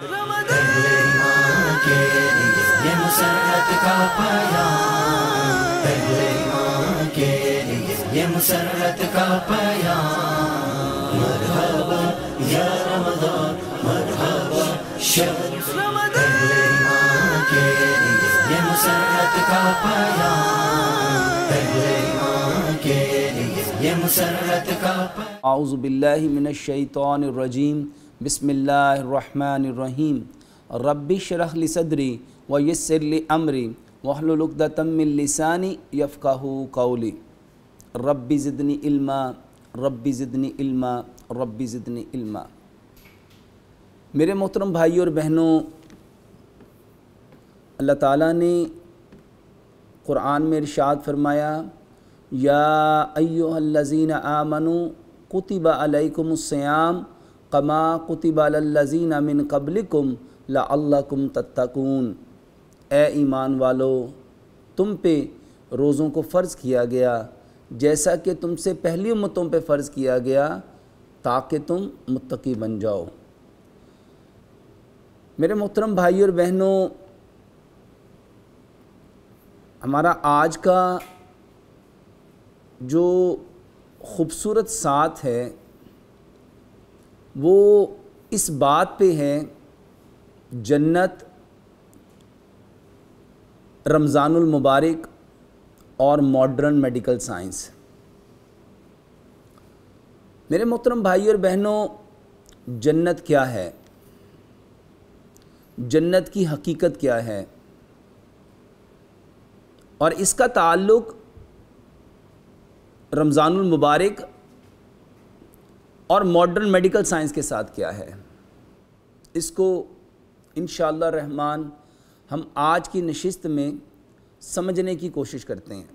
ایمان کے لیے یہ مسرت کا پیام، ایمان کے لیے یہ مسرت کا پیام، مرحبا یا رمضان مرحبا شہر رمضان، ایمان کے لیے یہ مسرت کا پیام، ایمان کے لیے یہ مسرت کا پیام۔ اعوذ باللہ من الشیطان الرجیم، بسم اللہ الرحمن الرحیم۔ رب اشرح لی صدری ویسر لی امری واحلل عقدۃ من لسانی یفقہوا قولی۔ رب زدنی علما، رب زدنی علما، رب زدنی علما۔ میرے محترم بھائی اور بہنوں، اللہ تعالیٰ نے قرآن میں ارشاد فرمایا، یا ایھا الذین آمنوا کتب علیکم الصیام کما کتب علی الذین من قبلکم لعلکم تتقون۔ اے ایمان والو، تم پہ روزوں کو فرض کیا گیا جیسا کہ تم سے پہلی امتوں پہ فرض کیا گیا تاکہ تم متقی بن جاؤ۔ میرے محترم بھائی اور بہنوں، ہمارا آج کا جو خوبصورت ساتھ ہے وہ اس بات پہ ہے، جنت، رمضان المبارک اور ماڈرن میڈیکل سائنس۔ میرے محترم بھائی اور بہنوں، جنت کیا ہے؟ جنت کی حقیقت کیا ہے؟ اور اس کا تعلق رمضان المبارک اور ماڈرن میڈیکل سائنس کے ساتھ کیا ہے؟ اس کو انشاءاللہ الرحمن ہم آج کی نشست میں سمجھنے کی کوشش کرتے ہیں۔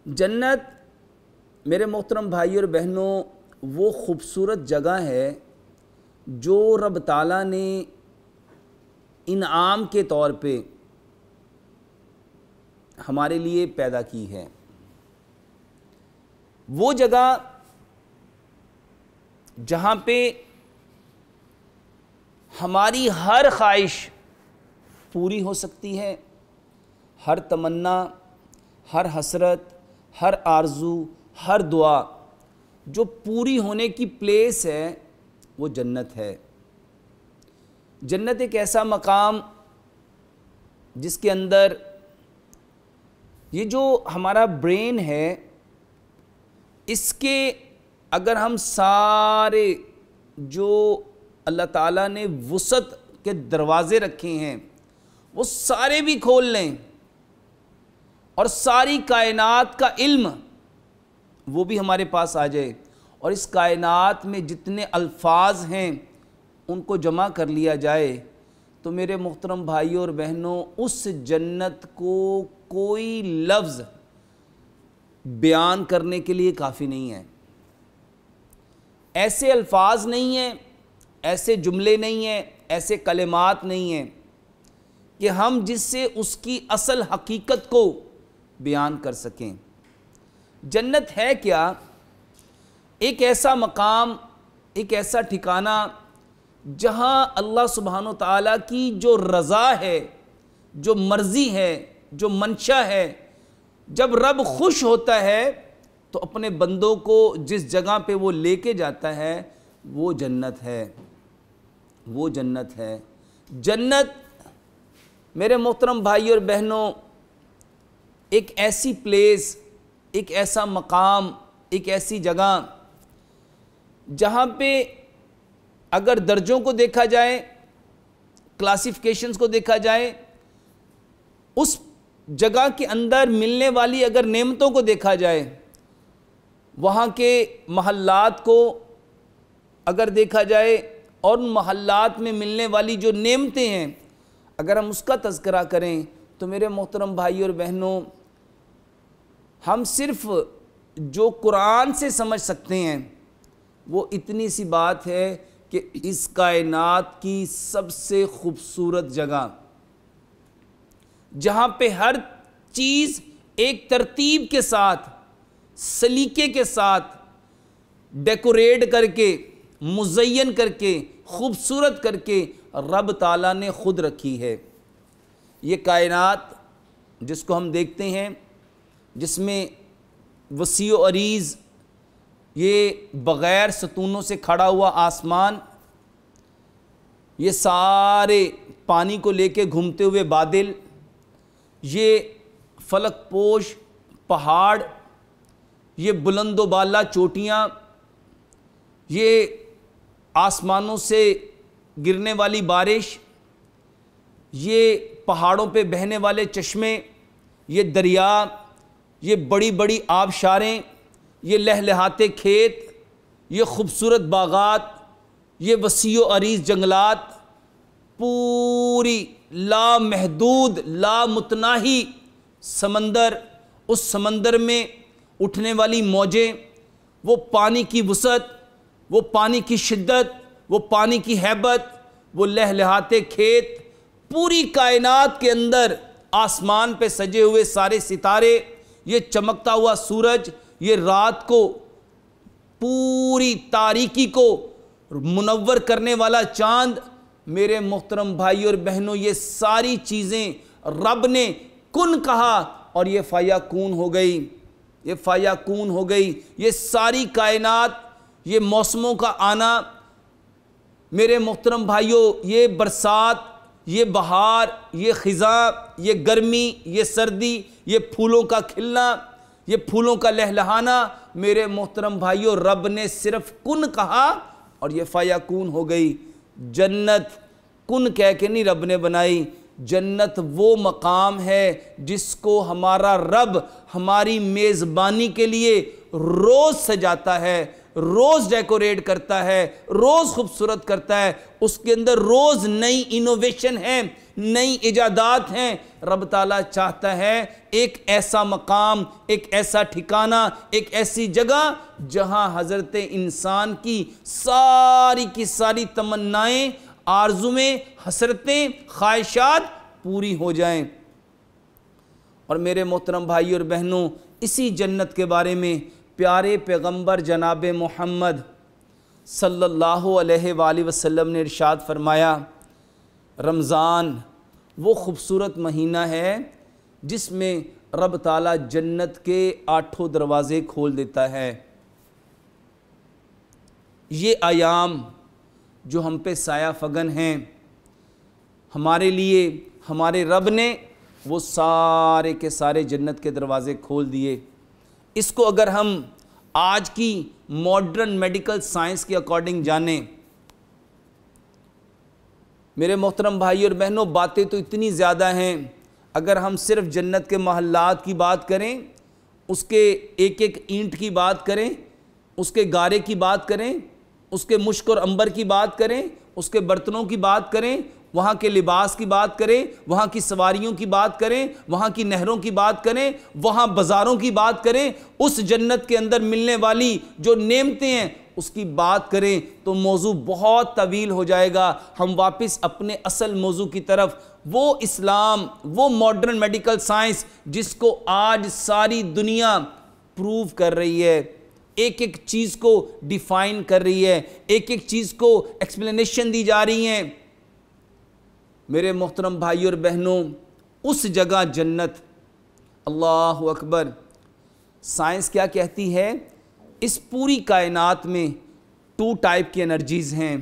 جنت، میرے محترم بھائی اور بہنوں، وہ خوبصورت جگہ ہے جو رب تعالیٰ نے انعام کے طور پہ ہمارے لیے پیدا کی ہے۔ وہ جگہ جہاں پہ ہماری ہر خواہش پوری ہو سکتی ہے، ہر تمنا، ہر حسرت، ہر آرزو، ہر دعا جو پوری ہونے کی پلیس ہے وہ جنت ہے۔ جنت ایک ایسا مقام جس کے اندر یہ جو ہمارا برین ہے، اس کے اگر ہم سارے جو اللہ تعالیٰ نے وسعت کے دروازے رکھے ہیں وہ سارے بھی کھول لیں اور ساری کائنات کا علم وہ بھی ہمارے پاس آ جائے اور اس کائنات میں جتنے الفاظ ہیں ان کو جمع کر لیا جائے، تو میرے محترم بھائیوں اور بہنوں، اس جنت کو کوئی لفظ بیان کرنے کے لیے کافی نہیں ہے۔ ایسے الفاظ نہیں ہیں، ایسے جملے نہیں ہیں، ایسے کلمات نہیں ہیں کہ ہم جس سے اس کی اصل حقیقت کو بیان کر سکیں۔ جنت ہے کیا؟ ایک ایسا مقام، ایک ایسا ٹھکانہ جہاں اللہ سبحانہ وتعالیٰ کی جو رضا ہے، جو مرضی ہے، جو منشا ہے، جب رب خوش ہوتا ہے تو اپنے بندوں کو جس جگہ پہ وہ لے کے جاتا ہے وہ جنت ہے، وہ جنت ہے۔ جنت، میرے محترم بھائی اور بہنوں، ایک ایسی پلیس، ایک ایسا مقام، ایک ایسی جگہ جہاں پہ اگر درجوں کو دیکھا جائے، کلاسیفیکیشنز کو دیکھا جائے، اس جگہ کے اندر ملنے والی اگر نعمتوں کو دیکھا جائے، وہاں کے محلات کو اگر دیکھا جائے اور ان محلات میں ملنے والی جو نعمتیں ہیں اگر ہم اس کا تذکرہ کریں تو میرے محترم بھائی اور بہنوں، ہم صرف جو قرآن سے سمجھ سکتے ہیں وہ اتنی سی بات ہے کہ اس کائنات کی سب سے خوبصورت جگہ جہاں پہ ہر چیز ایک ترتیب کے ساتھ، سلیقے کے ساتھ ڈیکوریٹ کر کے، مزین کر کے، خوبصورت کر کے رب تعالیٰ نے خود رکھی ہے۔ یہ کائنات جس کو ہم دیکھتے ہیں، جس میں وسیع و عریض یہ بغیر ستونوں سے کھڑا ہوا آسمان، یہ سارے پانی کو لے کے گھومتے ہوئے بادل، یہ فلک پوش پہاڑ، یہ بلند و بالا چوٹیاں، یہ آسمانوں سے گرنے والی بارش، یہ پہاڑوں پہ بہنے والے چشمے، یہ دریا، یہ بڑی بڑی آبشاریں، یہ لہلہاتے کھیت، یہ خوبصورت باغات، یہ وسیع و عریض جنگلات، پوری لامحدود لامتناہی سمندر، اس سمندر میں اٹھنے والی موجیں، وہ پانی کی وسعت، وہ پانی کی شدت، وہ پانی کی ہیبت، وہ لہلہاتے کھیت، پوری کائنات کے اندر آسمان پہ سجے ہوئے سارے ستارے، یہ چمکتا ہوا سورج، یہ رات کو پوری تاریکی کو منور کرنے والا چاند۔ میرے محترم بھائی اور بہنوں، یہ ساری چیزیں رب نے کن کہا اور یہ فیکون ہو گئی، یہ فیکون ہو گئی۔ یہ ساری کائنات، یہ موسموں کا آنا، میرے محترم بھائیوں، یہ برسات، یہ بہار، یہ خزاں، یہ گرمی، یہ سردی، یہ پھولوں کا کھلنا، یہ پھولوں کا لہلہانا، میرے محترم بھائیوں رب نے صرف کن کہا اور یہ فیکون ہو گئی۔ جنت کن کہہ کے نہیں رب نے بنائی، جنت وہ مقام ہے جس کو ہمارا رب ہماری میزبانی کے لیے روز سجاتا ہے، روز ڈیکوریٹ کرتا ہے، روز خوبصورت کرتا ہے، اس کے اندر روز نئی انوویشن ہے، نئی ایجادات ہیں۔ رب تعالیٰ چاہتا ہے ایک ایسا مقام، ایک ایسا ٹھکانہ، ایک ایسی جگہ جہاں حضرت انسان کی ساری تمنائیں، آرزویں، حسرتیں، خواہشات پوری ہو جائیں۔ اور میرے محترم بھائی اور بہنوں، اسی جنت کے بارے میں پیارے پیغمبر جناب محمد صلی اللہ علیہ وآلہ وسلم نے ارشاد فرمایا، رمضان وہ خوبصورت مہینہ ہے جس میں رب تعالیٰ جنت کے 8 دروازے کھول دیتا ہے۔ یہ ایام جو ہم پہ سایہ فگن ہیں، ہمارے لیے ہمارے رب نے وہ سارے کے سارے جنت کے دروازے کھول دیے۔ اس کو اگر ہم آج کی ماڈرن میڈیکل سائنس کے اکارڈنگ جانیں، میرے محترم بھائی اور بہنوں، باتیں تو اتنی زیادہ ہیں۔ اگر ہم صرف جنت کے محلات کی بات کریں، اس کے ایک ایک اینٹ کی بات کریں، اس کے گارے کی بات کریں، اس کے مشک اور عنبر کی بات کریں، اس کے برتنوں کی بات کریں، وہاں کے لباس کی بات کریں، وہاں کی سواریوں کی بات کریں، وہاں کی نہروں کی بات کریں، وہاں بازاروں کی بات کریں، اس جنت کے اندر ملنے والی جو نعمتیں ہیں اس کی بات کریں تو موضوع بہت طویل ہو جائے گا۔ ہم واپس اپنے اصل موضوع کی طرف، وہ اسلام، وہ ماڈرن میڈیکل سائنس جس کو آج ساری دنیا پروو کر رہی ہے، ایک ایک چیز کو ڈیفائن کر رہی ہے، ایک ایک چیز کو ایکسپلینیشن دی جا رہی ہیں۔ میرے محترم بھائی اور بہنوں، اس جگہ جنت، اللہ اکبر، سائنس کیا کہتی ہے؟ اس پوری کائنات میں 2 ٹائپ کی انرجیز ہیں۔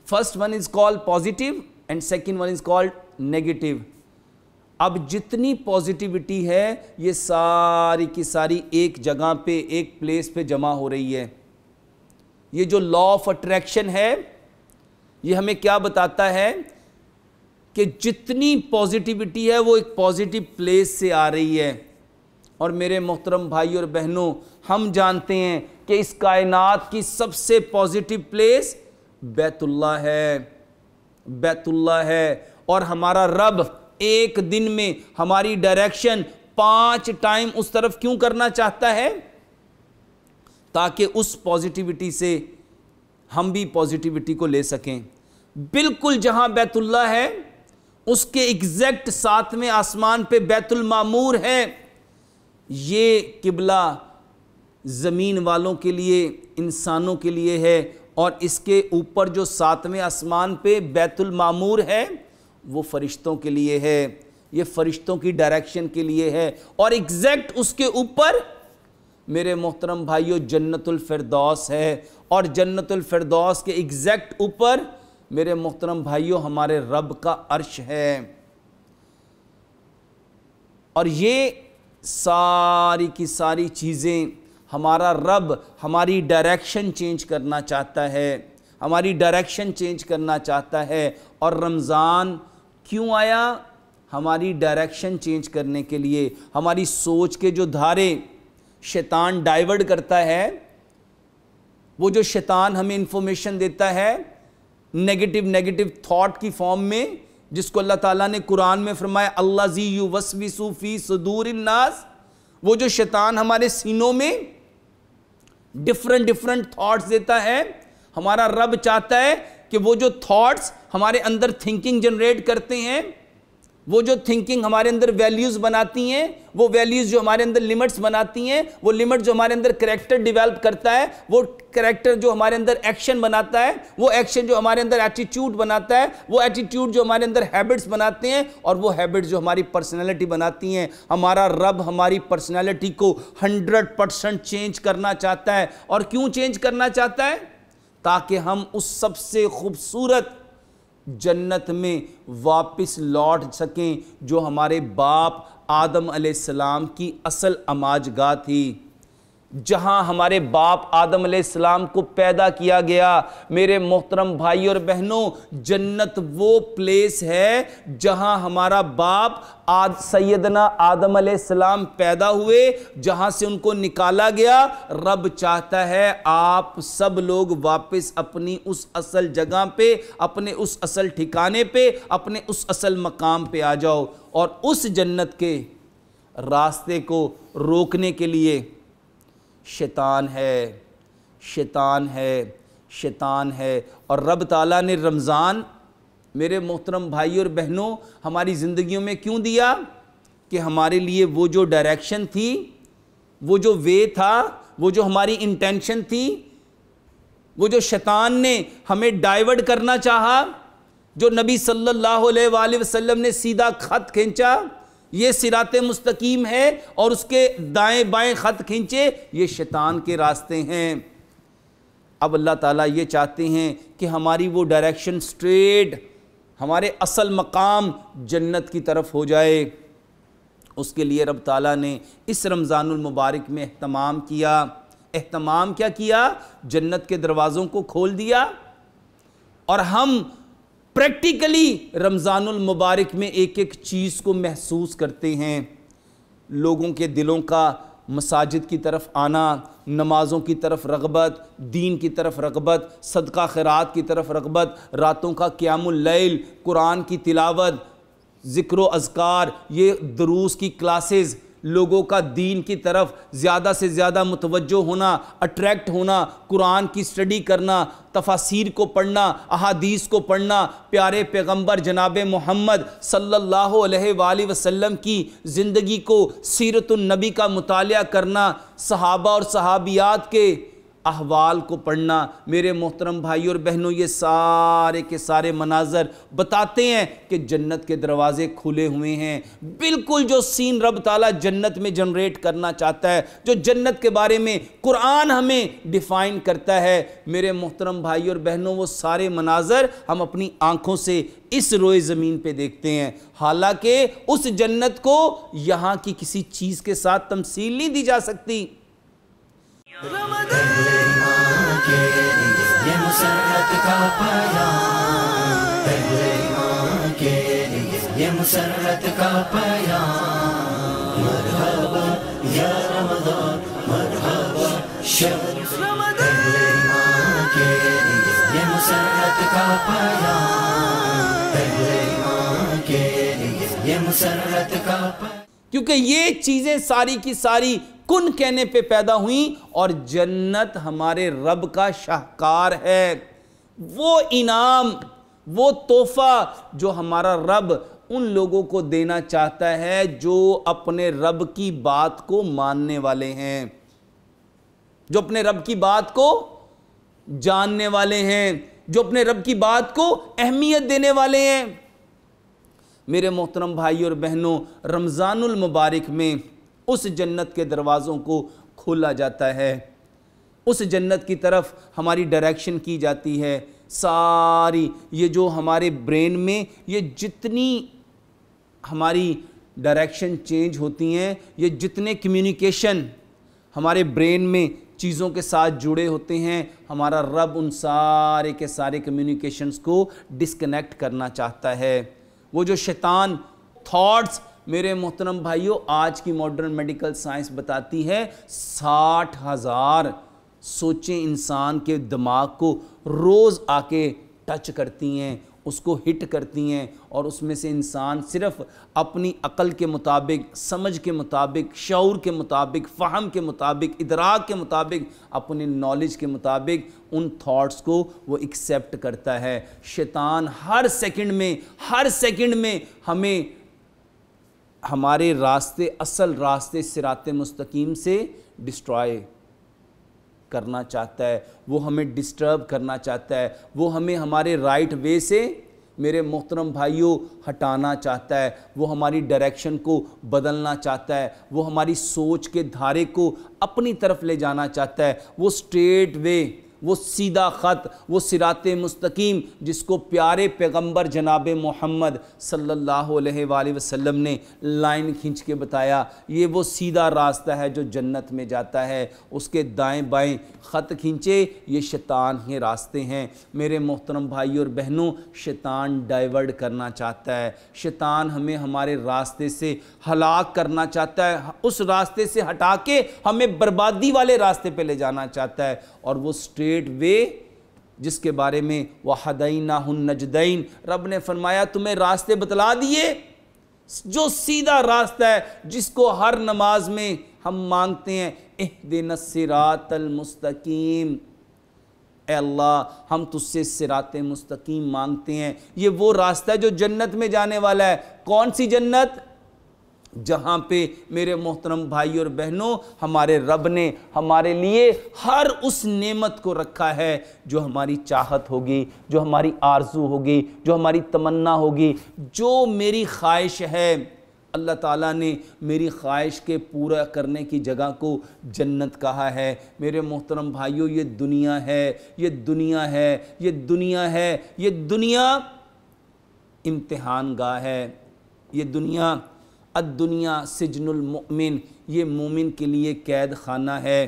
First one is called positive and second one is called negative. اب جتنی پازیٹیوٹی ہے یہ ساری کی ساری ایک جگہ پہ، ایک پلیس پہ جمع ہو رہی ہے۔ یہ جو لا آف اٹریکشن ہے یہ ہمیں کیا بتاتا ہے کہ جتنی پازیٹیوٹی ہے وہ ایک پازیٹیو پلیس سے آ رہی ہے۔ اور میرے محترم بھائی اور بہنوں، ہم جانتے ہیں کہ اس کائنات کی سب سے پازیٹیو پلیس بیت اللہ ہے، بیت اللہ ہے۔ اور ہمارا رب ایک دن میں ہماری ڈائریکشن 5 ٹائم اس طرف کیوں کرنا چاہتا ہے؟ تاکہ اس پازیٹیوٹی سے ہم بھی پازیٹیوٹی کو لے سکیں۔ بالکل جہاں بیت اللہ ہے اس کے ایگزیکٹ ساتھ میں آسمان پہ بیت المعمور ہے۔ یہ قبلہ زمین والوں کے لیے، انسانوں کے لیے ہے، اور اس کے اوپر جو 7ویں آسمان پہ بیت المعمور ہے وہ فرشتوں کے لیے ہے، یہ فرشتوں کی ڈائریکشن کے لیے ہے، اور ایگزیکٹ اس کے اوپر میرے محترم بھائیو جنت الفردوس ہے، اور جنت الفردوس کے ایگزیکٹ اوپر میرے محترم بھائیو ہمارے رب کا عرش ہے۔ اور یہ ساری کی ساری چیزیں ہمارا رب ہماری ڈائریکشن چینج کرنا چاہتا ہے، ہماری ڈائریکشن چینج کرنا چاہتا ہے۔ اور رمضان کیوں آیا؟ ہماری ڈائریکشن چینج کرنے کے لیے، ہماری سوچ کے جو دھارے شیطان ڈائیورٹ کرتا ہے، وہ جو شیطان ہمیں انفارمیشن دیتا ہے نیگیٹو تھاٹ کی فارم میں، جس کو اللہ تعالیٰ نے قرآن میں فرمایا الذی یوسوس فی صدور الناس، وہ جو شیطان ہمارے سینوں میں ڈفرنٹ تھاٹس دیتا ہے، ہمارا رب چاہتا ہے کہ وہ جو تھاٹس ہمارے اندر تھنکنگ جنریٹ کرتے ہیں، وہ جو تھنکنگ ہمارے اندر ویلیوز بناتی ہیں، وہ ویلیوز جو ہمارے اندر لیمٹس بناتی ہیں، وہ لیمٹ جو ہمارے اندر کریکٹر ڈیویلپ کرتا ہے، وہ کریکٹر جو ہمارے اندر ایکشن بناتا ہے، وہ ایکشن جو ہمارے اندر ایٹیٹیوڈ بناتا ہے، وہ ایٹیٹیوڈ جو ہمارے اندر ہیبٹس بناتے ہیں، اور وہ ہیبٹس جو ہماری پرسنالٹی بناتی ہیں۔ ہمارا رب ہماری پرسنالٹی کو 100% چینج کرنا چاہتا ہے۔ اور کیوں چینج کرنا چاہتا ہے؟ تاکہ ہم اس سب سے خوبصورت جنت میں واپس لوٹ سکیں جو ہمارے باپ آدم علیہ السلام کی اصل اماج گاہ تھی، جہاں ہمارے باپ آدم علیہ السلام کو پیدا کیا گیا۔ میرے محترم بھائی اور بہنوں، جنت وہ پلیس ہے جہاں ہمارا باپ سیدنا آدم علیہ السلام پیدا ہوئے، جہاں سے ان کو نکالا گیا۔ رب چاہتا ہے آپ سب لوگ واپس اپنی اس اصل جگہ پہ، اپنے اس اصل ٹھکانے پہ، اپنے اس اصل مقام پہ آ جاؤ۔ اور اس جنت کے راستے کو روکنے کے لیے شیطان ہے۔ اور رب تعالیٰ نے رمضان میرے محترم بھائی اور بہنوں ہماری زندگیوں میں کیوں دیا؟ کہ ہمارے لیے وہ جو ڈائریکشن تھی، وہ جو وے تھا، وہ جو ہماری انٹینشن تھی، وہ جو شیطان نے ہمیں ڈائیورٹ کرنا چاہا، جو نبی صلی اللہ علیہ وآلہ وسلم نے سیدھا خط کھینچا، یہ صراط مستقیم ہے، اور اس کے دائیں بائیں خط کھینچے، یہ شیطان کے راستے ہیں۔ اب اللہ تعالیٰ یہ چاہتے ہیں کہ ہماری وہ ڈائریکشن سٹریٹ ہمارے اصل مقام جنت کی طرف ہو جائے۔ اس کے لیے رب تعالیٰ نے اس رمضان المبارک میں اہتمام کیا کیا؟ جنت کے دروازوں کو کھول دیا، اور ہم پریکٹیکلی رمضان المبارک میں ایک ایک چیز کو محسوس کرتے ہیں۔ لوگوں کے دلوں کا مساجد کی طرف آنا، نمازوں کی طرف رغبت، دین کی طرف رغبت، صدقہ خیرات کی طرف رغبت، راتوں کا قیام اللیل، قرآن کی تلاوت، ذکر و اذکار، یہ دروس کی کلاسز، لوگوں کا دین کی طرف زیادہ سے زیادہ متوجہ ہونا، اٹریکٹ ہونا، قرآن کی سٹڈی کرنا، تفاسیر کو پڑھنا، احادیث کو پڑھنا، پیارے پیغمبر جناب محمد صلی اللہ علیہ وآلہ وسلم کی زندگی کو، سیرت النبی کا مطالعہ کرنا، صحابہ اور صحابیات کے احوال کو پڑھنا۔ میرے محترم بھائی اور بہنوں، یہ سارے کے سارے مناظر بتاتے ہیں کہ جنت کے دروازے کھلے ہوئے ہیں۔ بالکل جو سین رب تعالیٰ جنت میں جنریٹ کرنا چاہتا ہے، جو جنت کے بارے میں قرآن ہمیں ڈیفائن کرتا ہے، میرے محترم بھائی اور بہنوں، وہ سارے مناظر ہم اپنی آنکھوں سے اس روئے زمین پہ دیکھتے ہیں۔ حالانکہ اس جنت کو یہاں کی کسی چیز کے ساتھ تمثیل نہیں دی جا سکتی۔ یہ مسرت کا پیام، پہلے ایمان کے لیے یہ مسرت کا پیام۔ مرحبا یا رمضان، مرحبا شہر رمضان، پہلے ایمان کے لیے یہ مسرت کا پیام، پہلے ایمان کے لیے یہ مسرت کا پیام۔ کیونکہ یہ چیزیں ساری کی ساری کن کہنے پہ پیدا ہوئیں، اور جنت ہمارے رب کا شاہکار ہے، وہ انعام، وہ تحفہ جو ہمارا رب ان لوگوں کو دینا چاہتا ہے جو اپنے رب کی بات کو ماننے والے ہیں، جو اپنے رب کی بات کو جاننے والے ہیں، جو اپنے رب کی بات کو اہمیت دینے والے ہیں۔ میرے محترم بھائی اور بہنوں، رمضان المبارک میں اس جنت کے دروازوں کو کھولا جاتا ہے، اس جنت کی طرف ہماری ڈائریکشن کی جاتی ہے۔ ساری یہ جو ہمارے برین میں یہ جتنی ہماری ڈائریکشن چینج ہوتی ہیں، یہ جتنے کمیونیکیشن ہمارے برین میں چیزوں کے ساتھ جڑے ہوتے ہیں، ہمارا رب ان سارے کے سارے کمیونیکیشنز کو ڈسکنیکٹ کرنا چاہتا ہے۔ وہ جو شیطان تھاٹس، میرے محترم بھائیوں، آج کی ماڈرن میڈیکل سائنس بتاتی ہے 60,000 سوچیں انسان کے دماغ کو روز آ کے ٹچ کرتی ہیں، اس کو ہٹ کرتی ہیں، اور اس میں سے انسان صرف اپنی عقل کے مطابق، سمجھ کے مطابق، شعور کے مطابق، فہم کے مطابق، ادراک کے مطابق، اپنے نالج کے مطابق ان تھاٹس کو وہ ایکسیپٹ کرتا ہے۔ شیطان ہر سیکنڈ میں ہمیں ہمارے راستے، اصل راستے صراط مستقیم سے ڈسٹرائے کرنا چاہتا ہے، وہ ہمیں ڈسٹرب کرنا چاہتا ہے، وہ ہمیں ہمارے رائٹ وے سے میرے محترم بھائیوں ہٹانا چاہتا ہے، وہ ہماری ڈائریکشن کو بدلنا چاہتا ہے، وہ ہماری سوچ کے دھارے کو اپنی طرف لے جانا چاہتا ہے۔ وہ اسٹریٹ وے، وہ سیدھا خط، وہ صراط مستقیم جس کو پیارے پیغمبر جناب محمد صلی اللہ علیہ وآلہ وسلم نے لائن کھینچ کے بتایا، یہ وہ سیدھا راستہ ہے جو جنت میں جاتا ہے، اس کے دائیں بائیں خط کھینچے یہ شیطان ہی راستے ہیں۔ میرے محترم بھائی اور بہنوں، شیطان ڈائیورٹ کرنا چاہتا ہے، شیطان ہمیں ہمارے راستے سے ہلاک کرنا چاہتا ہے، اس راستے سے ہٹا کے ہمیں بربادی والے راستے پہ لے جانا چاہتا ہے، اور وہ اسٹریٹ وے جس کے بارے میں وَہَدَيْنَاهُ النَّجْدَيْنِ رب نے فرمایا تمہیں راستے بتلا دیے، جو سیدھا راستہ ہے جس کو ہر نماز میں ہم مانگتے ہیں، اہدنا الصراط المستقیم، اے اللہ ہم تجھ سے صراط مستقیم مانگتے ہیں۔ یہ وہ راستہ ہے جو جنت میں جانے والا ہے۔ کون سی جنت؟ جہاں پہ میرے محترم بھائی اور بہنوں ہمارے رب نے ہمارے لیے ہر اس نعمت کو رکھا ہے جو ہماری چاہت ہوگی، جو ہماری آرزو ہوگی، جو ہماری تمنا ہوگی، جو میری خواہش ہے۔ اللہ تعالیٰ نے میری خواہش کے پورا کرنے کی جگہ کو جنت کہا ہے۔ میرے محترم بھائیوں، یہ دنیا ہے، یہ دنیا ہے، یہ دنیا ہے، یہ دنیا امتحان گاہ ہے، یہ دنیا الدنیا سجن المؤمن، یہ مومن کے لیے قید خانہ ہے۔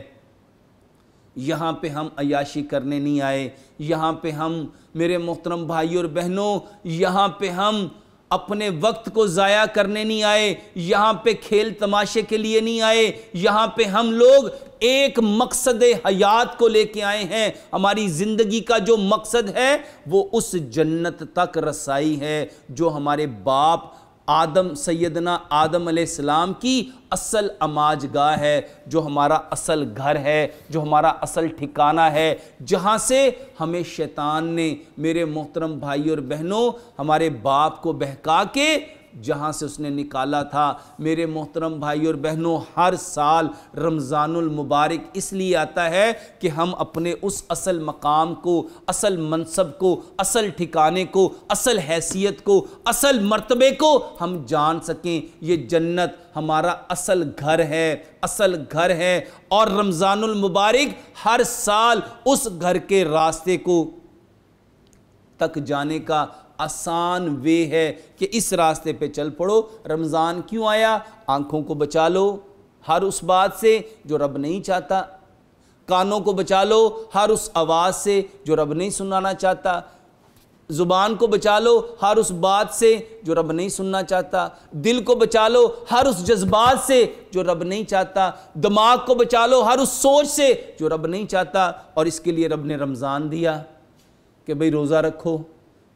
یہاں پہ ہم عیاشی کرنے نہیں آئے، یہاں پہ ہم میرے محترم بھائی اور بہنوں، یہاں پہ ہم اپنے وقت کو ضائع کرنے نہیں آئے، یہاں پہ کھیل تماشے کے لیے نہیں آئے، یہاں پہ ہم لوگ ایک مقصد حیات کو لے کے آئے ہیں۔ ہماری زندگی کا جو مقصد ہے وہ اس جنت تک رسائی ہے جو ہمارے باپ آدم، سیدنا آدم علیہ السلام کی اصل اماج گاہ ہے، جو ہمارا اصل گھر ہے، جو ہمارا اصل ٹھکانہ ہے، جہاں سے ہمیں شیطان نے میرے محترم بھائی اور بہنوں ہمارے باپ کو بہکا کے جہاں سے اس نے نکالا تھا۔ میرے محترم بھائی اور بہنوں، ہر سال رمضان المبارک اس لیے آتا ہے کہ ہم اپنے اس اصل مقام کو، اصل منصب کو، اصل ٹھکانے کو، اصل حیثیت کو، اصل مرتبے کو ہم جان سکیں۔ یہ جنت ہمارا اصل گھر ہے، اصل گھر ہے، اور رمضان المبارک ہر سال اس گھر کے راستے کو تک جانے کا آسان وے ہے کہ اس راستے پہ چل پڑو۔ رمضان کیوں آیا؟ آنکھوں کو بچا لو ہر اس بات سے جو رب نہیں چاہتا، کانوں کو بچا لو ہر اس آواز سے جو رب نہیں سنانا چاہتا، زبان کو بچا لو ہر اس بات سے جو رب نہیں سننا چاہتا، دل کو بچا لو ہر اس جذبات سے جو رب نہیں چاہتا، دماغ کو بچا لو ہر اس سوچ سے جو رب نہیں چاہتا۔ اور اس کے لیے رب نے رمضان دیا کہ بھئی روزہ رکھو۔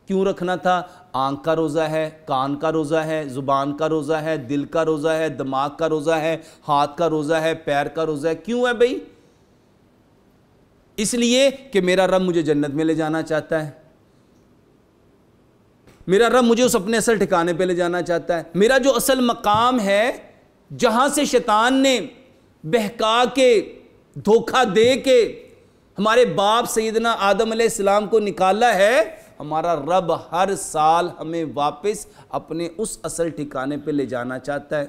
کیوں رکھنا تھا؟ آنکھ کا روزہ ہے، کان کا روزہ ہے، زبان کا روزہ ہے، دل کا روزہ ہے، دماغ کا روزہ ہے، ہاتھ کا روزہ ہے، پیر کا روزہ ہے۔ کیوں ہے بھئی؟ اس لیے کہ میرا رب مجھے جنت میں لے جانا چاہتا ہے، میرا رب مجھے اس اپنے اصل ٹھکانے پہ لے جانا چاہتا ہے۔ میرا جو اصل مقام ہے جہاں سے شیطان نے بہکا کے، دھوکہ دے کے ہمارے باپ سیدنا آدم علیہ السلام کو نکالا ہے، ہمارا رب ہر سال ہمیں واپس اپنے اس اصل ٹھکانے پہ لے جانا چاہتا ہے۔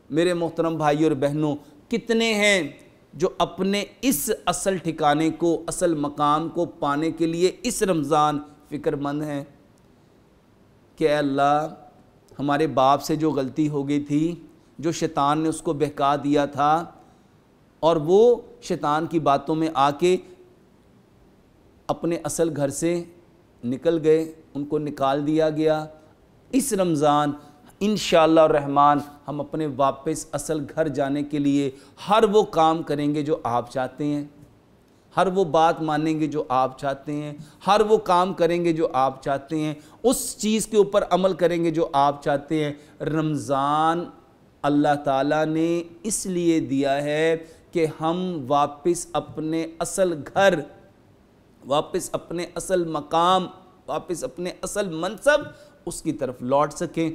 میرے محترم بھائی اور بہنوں، کتنے ہیں جو اپنے اس اصل ٹھکانے کو، اصل مقام کو پانے کے لیے اس رمضان فکر مند ہیں کہ اے اللہ ہمارے باپ سے جو غلطی ہو گئی تھی، جو شیطان نے اس کو بہکا دیا تھا، اور وہ شیطان کی باتوں میں آ کے اپنے اصل گھر سے نکل گئے، ان کو نکال دیا گیا۔ اس رمضان انشاءاللہ الرحمن ہم اپنے واپس اصل گھر جانے کے لیے ہر وہ کام کریں گے جو آپ چاہتے ہیں، ہر وہ بات مانیں گے جو آپ چاہتے ہیں، ہر وہ کام کریں گے جو آپ چاہتے ہیں، اس چیز کے اوپر عمل کریں گے جو آپ چاہتے ہیں۔ رمضان اللہ تعالیٰ نے اس لیے دیا ہے کہ ہم واپس اپنے اصل گھر، واپس اپنے اصل مقام، واپس اپنے اصل منصب اس کی طرف لوٹ سکیں۔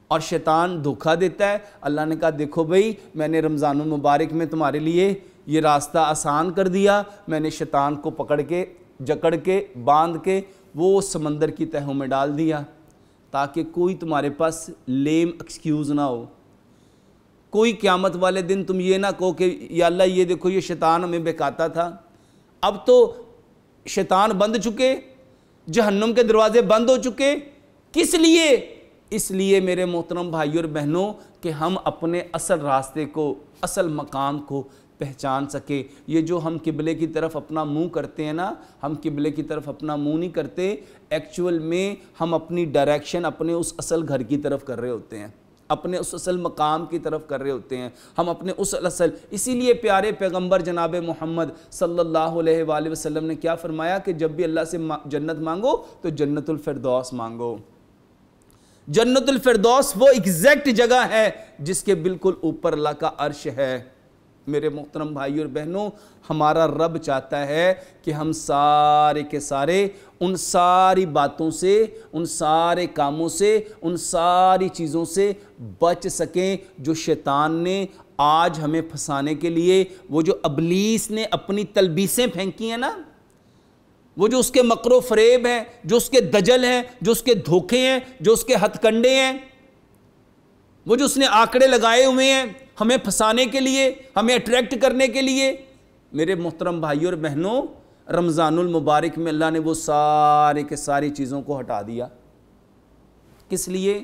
اور شیطان دھوکہ دیتا ہے۔ اللہ نے کہا دیکھو بھئی، میں نے رمضان المبارک میں تمہارے لیے یہ راستہ آسان کر دیا، میں نے شیطان کو پکڑ کے، جکڑ کے، باندھ کے وہ سمندر کی تہوں میں ڈال دیا تاکہ کوئی تمہارے پاس لیم ایکسکیوز نہ ہو۔ کوئی قیامت والے دن تم یہ نہ کہو کہ یا اللہ یہ دیکھو یہ شیطان ہمیں بہکاتا تھا۔ اب تو شیطان بند چکے، جہنم کے دروازے بند ہو چکے۔ کس لیے؟ اس لیے میرے محترم بھائیوں اور بہنوں کہ ہم اپنے اصل راستے کو، اصل مقام کو پہچان سکے۔ یہ جو ہم قبلے کی طرف اپنا منہ کرتے ہیں نا، ہم قبلے کی طرف اپنا منہ نہیں کرتے، ایکچول میں ہم اپنی ڈائریکشن اپنے اس اصل گھر کی طرف کر رہے ہوتے ہیں، اپنے اس اصل مقام کی طرف کر رہے ہوتے ہیں، ہم اپنے اس اصل۔ اسی لیے پیارے پیغمبر جناب محمد صلی اللہ علیہ وآلہ وسلم نے کیا فرمایا کہ جب بھی اللہ سے جنت مانگو تو جنت الفردوس مانگو۔ جنت الفردوس وہ ایگزیکٹ جگہ ہے جس کے بالکل اوپر اللہ کا عرش ہے۔ میرے محترم بھائی اور بہنوں، ہمارا رب چاہتا ہے کہ ہم سارے کے سارے ان ساری باتوں سے، ان سارے کاموں سے، ان ساری چیزوں سے بچ سکیں جو شیطان نے آج ہمیں پھنسانے کے لیے، وہ جو ابلیس نے اپنی تلبیسیں پھینکی ہیں نا، وہ جو اس کے مکر و فریب ہیں، جو اس کے دجل ہیں، جو اس کے دھوکے ہیں، جو اس کے ہتھ کنڈے ہیں، وہ جو اس نے آنکڑے لگائے ہوئے ہیں ہمیں پھنسانے کے لیے، ہمیں اٹریکٹ کرنے کے لیے۔ میرے محترم بھائیوں اور بہنوں، رمضان المبارک میں اللہ نے وہ سارے کے ساری چیزوں کو ہٹا دیا۔ کس لیے؟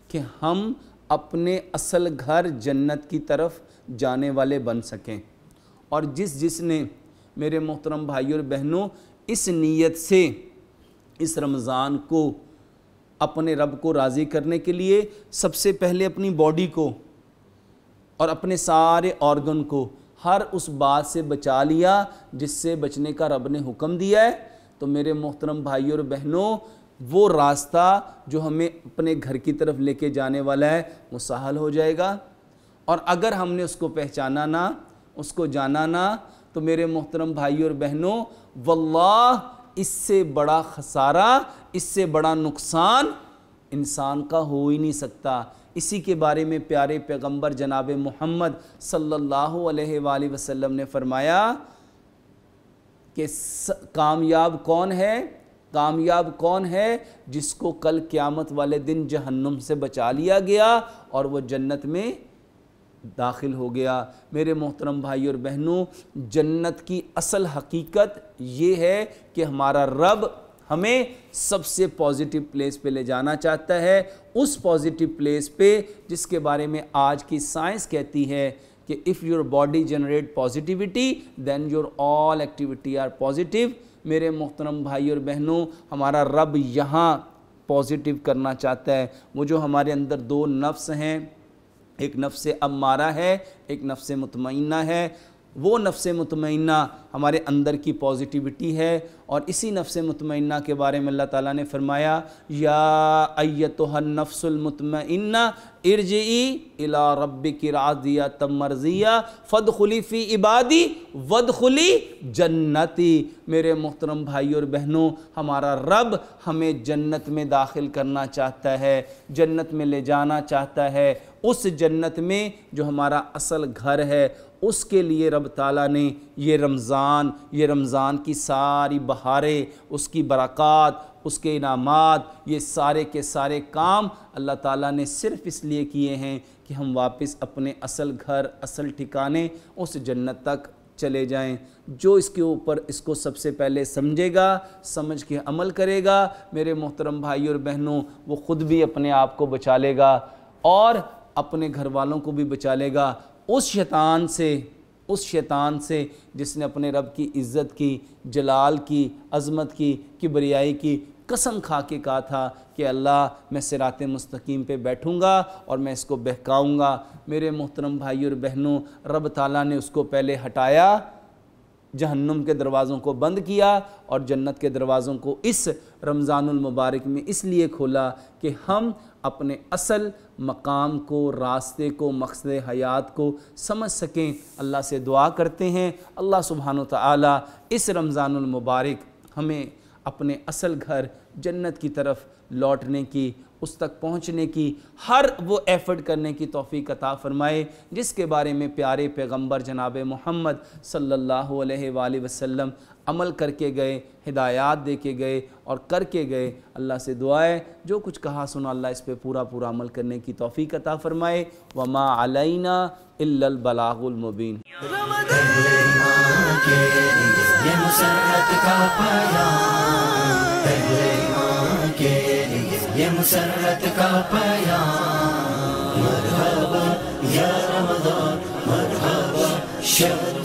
کہ ہم اپنے اصل گھر جنت کی طرف جانے والے بن سکیں۔ اور جس نے میرے محترم بھائیوں اور بہنوں اس نیت سے اس رمضان کو اپنے رب کو راضی کرنے کے لیے سب سے پہلے اپنی باڈی کو اور اپنے سارے آرگن کو ہر اس بات سے بچا لیا جس سے بچنے کا رب نے حکم دیا ہے، تو میرے محترم بھائیوں اور بہنوں وہ راستہ جو ہمیں اپنے گھر کی طرف لے کے جانے والا ہے وہ سہل ہو جائے گا۔ اور اگر ہم نے اس کو پہچانا نہ، اس کو جانا نہ، تو میرے محترم بھائیوں اور بہنوں واللہ اس سے بڑا خسارہ، اس سے بڑا نقصان انسان کا ہو ہی نہیں سکتا۔ اسی کے بارے میں پیارے پیغمبر جناب محمد صلی اللہ علیہ وآلہ وسلم نے فرمایا کہ کامیاب کون ہے؟ کامیاب کون ہے جس کو کل قیامت والے دن جہنم سے بچا لیا گیا اور وہ جنت میں داخل ہو گیا۔ میرے محترم بھائی اور بہنوں، جنت کی اصل حقیقت یہ ہے کہ ہمارا رب ہمیں سب سے پازیٹیو پلیس پہ لے جانا چاہتا ہے، اس پازیٹیو پلیس پہ جس کے بارے میں آج کی سائنس کہتی ہے کہ if your body generate positivity then your all activity are positive۔ میرے محترم بھائی اور بہنوں، ہمارا رب یہاں پازیٹیو کرنا چاہتا ہے۔ وہ جو ہمارے اندر دو نفس ہیں، ایک نفس امارہ ہے، ایک نفس مطمئنہ ہے، وہ نفس مطمئنہ ہمارے اندر کی پازیٹیوٹی ہے۔ اور اسی نفس مطمئنہ کے بارے میں اللہ تعالیٰ نے فرمایا یا ایتھا النفس المطمئنہ ارجعی الی ربک راضیۃ مرضیہ فادخلی فی عبادی وادخلی جنتی۔ میرے محترم بھائی اور بہنوں، ہمارا رب ہمیں جنت میں داخل کرنا چاہتا ہے، جنت میں لے جانا چاہتا ہے، اس جنت میں جو ہمارا اصل گھر ہے، اس کے لیے رب تعالیٰ نے یہ رمضان کی ساری بہاریں، اس کی برکات، اس کے انعامات، یہ سارے کے سارے کام اللہ تعالیٰ نے صرف اس لیے کیے ہیں کہ ہم واپس اپنے اصل گھر، اصل ٹھکانے، اس جنت تک چلے جائیں۔ جو اس کے اوپر اس کو سب سے پہلے سمجھے گا، سمجھ کے عمل کرے گا، میرے محترم بھائی اور بہنوں، وہ خود بھی اپنے آپ کو بچا لے گا اور اپنے گھر والوں کو بھی بچا لے گا اس شیطان سے جس نے اپنے رب کی عزت کی، جلال کی، عظمت کی، کبریائی کی قسم کھا کے کہا تھا کہ اللہ میں صراط مستقیم پہ بیٹھوں گا اور میں اس کو بہکاؤں گا۔ میرے محترم بھائی اور بہنوں، رب تعالیٰ نے اس کو پہلے ہٹایا، جہنم کے دروازوں کو بند کیا اور جنت کے دروازوں کو اس رمضان المبارک میں اس لیے کھولا کہ ہم اپنے اصل مقام کو، راستے کو، مقصد حیات کو سمجھ سکیں۔ اللہ سے دعا کرتے ہیں اللہ سبحانہ و تعالی اس رمضان المبارک ہمیں اپنے اصل گھر جنت کی طرف لوٹنے کی، اس تک پہنچنے کی ہر وہ ایفرٹ کرنے کی توفیق عطا فرمائے جس کے بارے میں پیارے پیغمبر جناب محمد صلی اللہ علیہ وآلہ وسلم عمل کر کے گئے، ہدایات دے کے گئے اور کر کے گئے۔ اللہ سے دعا ہے جو کچھ کہا سنا اللہ اس پہ پورا عمل کرنے کی توفیق عطا فرمائے۔ وما علینا الا البلاغ المبین۔ یہ مسرت کا پیام، ایمان کے لیے یہ مسرت کا پیام، مرحبا یا رمضان، مرحبا شہر